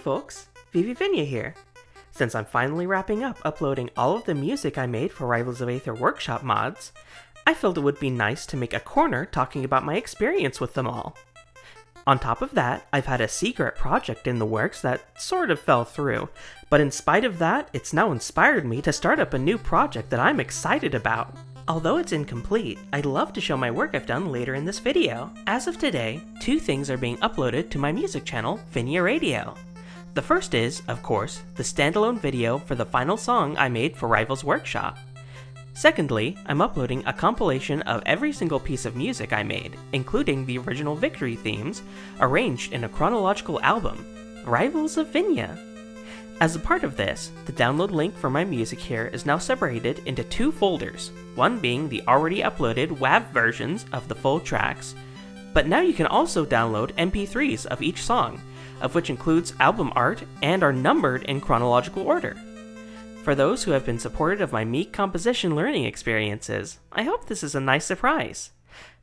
folks, Vinya here. Since I'm finally wrapping up uploading all of the music I made for Rivals of Aether Workshop mods, I felt it would be nice to make a corner talking about my experience with them all. On top of that, I've had a secret project in the works that sort of fell through, but in spite of that, it's now inspired me to start up a new project that I'm excited about. Although it's incomplete, I'd love to show my work I've done later in this video. As of today, 2 things are being uploaded to my music channel, Vinya Radio. The first is, of course, the standalone video for the final song I made for Rivals Workshop. Secondly, I'm uploading a compilation of every single piece of music I made, including the original victory themes, arranged in a chronological album, Rivals of Vinya. As a part of this, the download link for my music here is now separated into 2 folders, one being the already uploaded WAV versions of the full tracks, but now you can also download MP3s of each song, of which includes album art and are numbered in chronological order. For those who have been supportive of my meek composition learning experiences, I hope this is a nice surprise.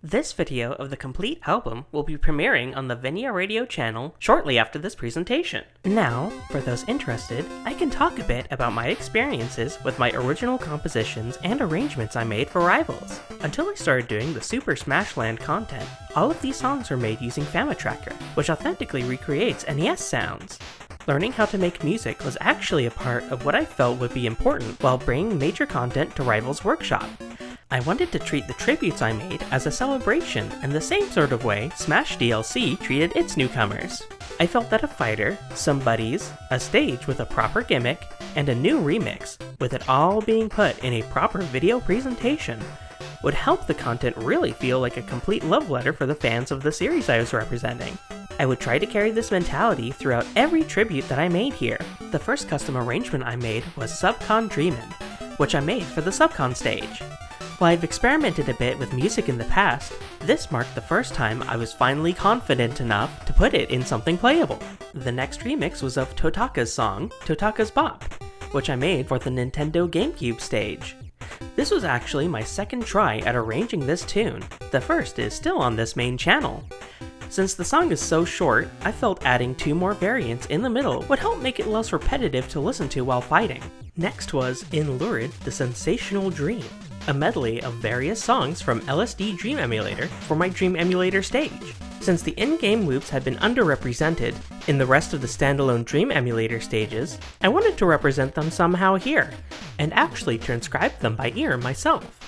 This video of the complete album will be premiering on the Vinya Radio channel shortly after this presentation. Now, for those interested, I can talk a bit about my experiences with my original compositions and arrangements I made for Rivals. Until I started doing the Super Smash Land content, all of these songs were made using FamiTracker, which authentically recreates NES sounds. Learning how to make music was actually a part of what I felt would be important while bringing major content to Rivals Workshop. I wanted to treat the tributes I made as a celebration in the same sort of way Smash DLC treated its newcomers. I felt that a fighter, some buddies, a stage with a proper gimmick, and a new remix, with it all being put in a proper video presentation, would help the content really feel like a complete love letter for the fans of the series I was representing. I would try to carry this mentality throughout every tribute that I made here. The first custom arrangement I made was Subcon Dreamin', which I made for the Subcon stage. While I've experimented a bit with music in the past, this marked the first time I was finally confident enough to put it in something playable. The next remix was of Totaka's song, Totaka's Bop, which I made for the Nintendo GameCube stage. This was actually my second try at arranging this tune. The first is still on this main channel. Since the song is so short, I felt adding 2 more variants in the middle would help make it less repetitive to listen to while fighting. Next was In Lurid, the Sensational Dream, a medley of various songs from LSD Dream Emulator for my Dream Emulator stage. Since the in-game loops had been underrepresented in the rest of the standalone Dream Emulator stages, I wanted to represent them somehow here, and actually transcribe them by ear myself.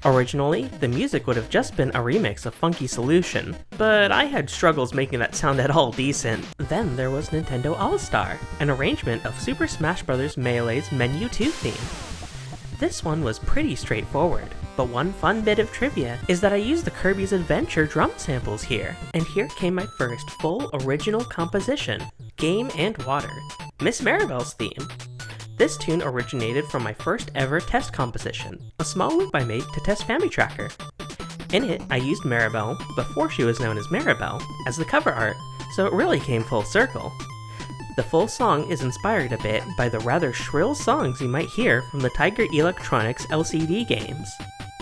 Originally, the music would have just been a remix of Funky Solution, but I had struggles making that sound at all decent. Then there was Nintendo All-Star, an arrangement of Super Smash Bros. Melee's Menu 2 theme. This one was pretty straightforward, but one fun bit of trivia is that I used the Kirby's Adventure drum samples here, and here came my first full original composition, Game and Water, Miss Maribel's theme. This tune originated from my first ever test composition, a small loop I made to test FamiTracker. In it, I used Maribel, before she was known as Maribel, as the cover art, so it really came full circle. The full song is inspired a bit by the rather shrill songs you might hear from the Tiger Electronics LCD games.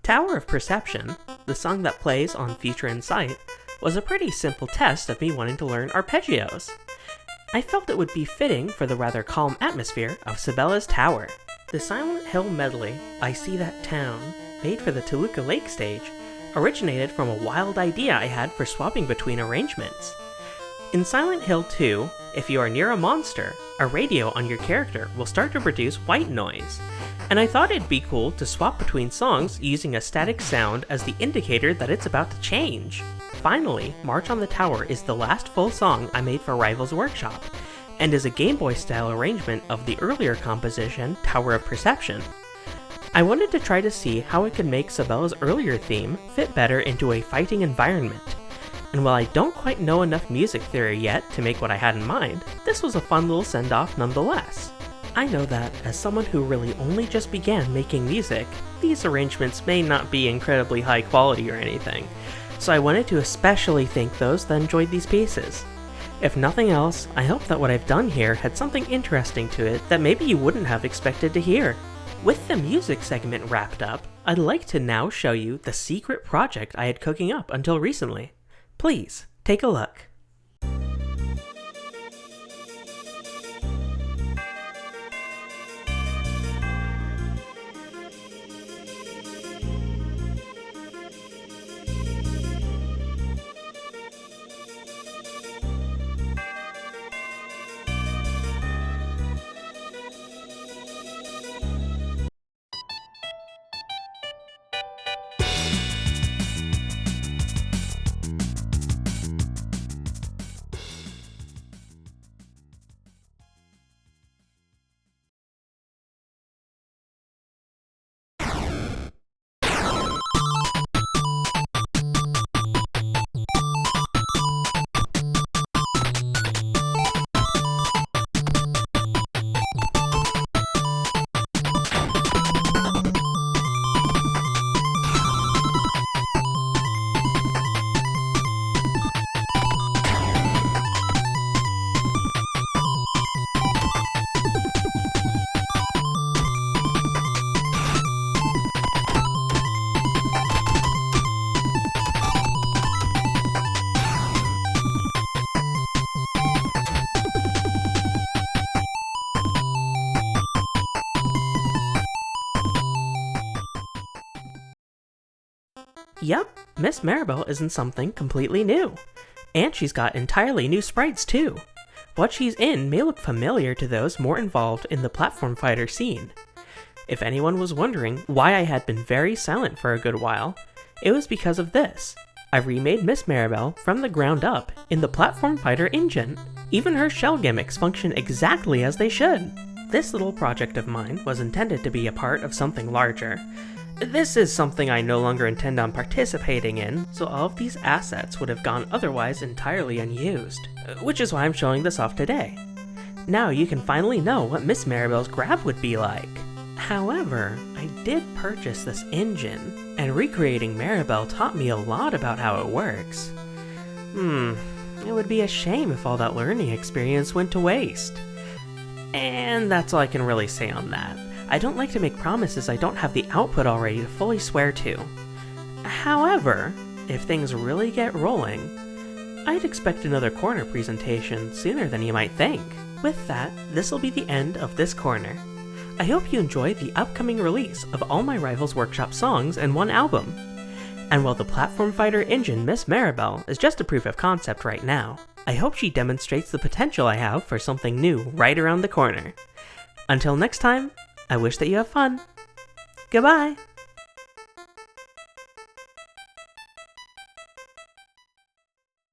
Tower of Perception, the song that plays on Future in Sight, was a pretty simple test of me wanting to learn arpeggios. I felt it would be fitting for the rather calm atmosphere of Sibella's Tower. The Silent Hill medley, I See That Town, made for the Toluca Lake stage, originated from a wild idea I had for swapping between arrangements. In Silent Hill 2, if you are near a monster, a radio on your character will start to produce white noise, and I thought it'd be cool to swap between songs using a static sound as the indicator that it's about to change. Finally, March on the Tower is the last full song I made for Rivals Workshop, and is a Game Boy style arrangement of the earlier composition, Tower of Perception. I wanted to try to see how I could make Sibella's earlier theme fit better into a fighting environment. And while I don't quite know enough music theory yet to make what I had in mind, this was a fun little send-off nonetheless. I know that, as someone who really only just began making music, these arrangements may not be incredibly high quality or anything, so I wanted to especially thank those that enjoyed these pieces. If nothing else, I hope that what I've done here had something interesting to it that maybe you wouldn't have expected to hear. With the music segment wrapped up, I'd like to now show you the secret project I had cooking up until recently. Please, take a look. Yep, Miss Maribel isn't something completely new. And she's got entirely new sprites too. What she's in may look familiar to those more involved in the platform fighter scene. If anyone was wondering why I had been very silent for a good while, it was because of this. I remade Miss Maribel from the ground up in the platform fighter engine. Even her shell gimmicks function exactly as they should. This little project of mine was intended to be a part of something larger. This is something I no longer intend on participating in, so all of these assets would have gone otherwise entirely unused, which is why I'm showing this off today. Now you can finally know what Miss Maribel's grab would be like. However, I did purchase this engine, and recreating Maribel taught me a lot about how it works. It would be a shame if all that learning experience went to waste. And that's all I can really say on that. I don't like to make promises I don't have the output already to fully swear to. However, if things really get rolling, I'd expect another corner presentation sooner than you might think. With that, this will be the end of this corner. I hope you enjoy the upcoming release of all my Rivals Workshop songs in one album. And while the platform fighter engine Miss Maribel is just a proof of concept right now, I hope she demonstrates the potential I have for something new right around the corner. Until next time, I wish that you have fun. Goodbye!